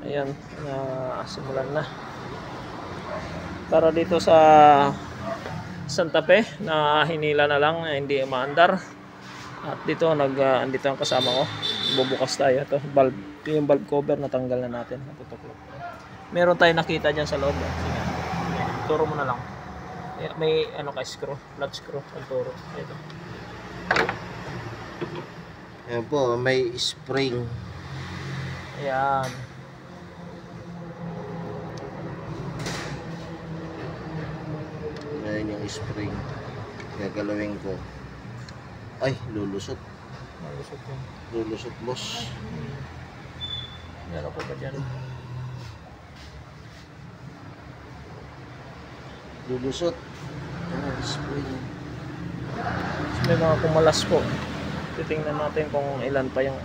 Ayan, simulan na. Para dito sa Santa Fe na hinila na lang, hindi umaandar. At dito andito ang kasama ko. Bubukas tayo ito, valve. Ito yung valve cover na tanggal na natin. Natutuklop. Meron tayong nakita diyan sa loob. Sige. Turo mo na lang. May ano ka screw, flat screw ang turo. Ito. Ayan po, may spring. Ayan. Ayan yung spring. Gagalawin ko. Ay, lulusot. Malusot yun. Lulusot, boss. Meron pa ba dyan? Lulusot. Ayan, spring. May mga kumalas po. Titingnan natin kung ilan pa yung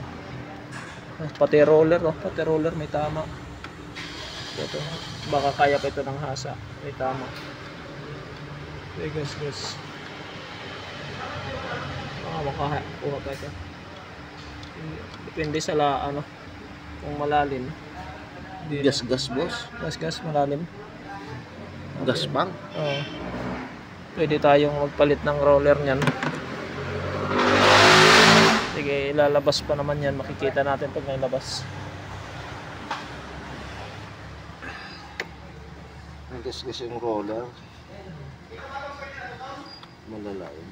pati roller, pati roller may tama. Ito, baka kaya pa ito ng hasa. May tama. Okay, guys. Baka kuha pa ito. Depende sa kung malalim. Gas, boss. Gas, malalim. Okay. Gas pang. Oo. Pwede tayong magpalit ng roller niyan. Sige, ilalabas pa naman yan. Makikita natin pag nailabas. Gas yung roller. Malalalim.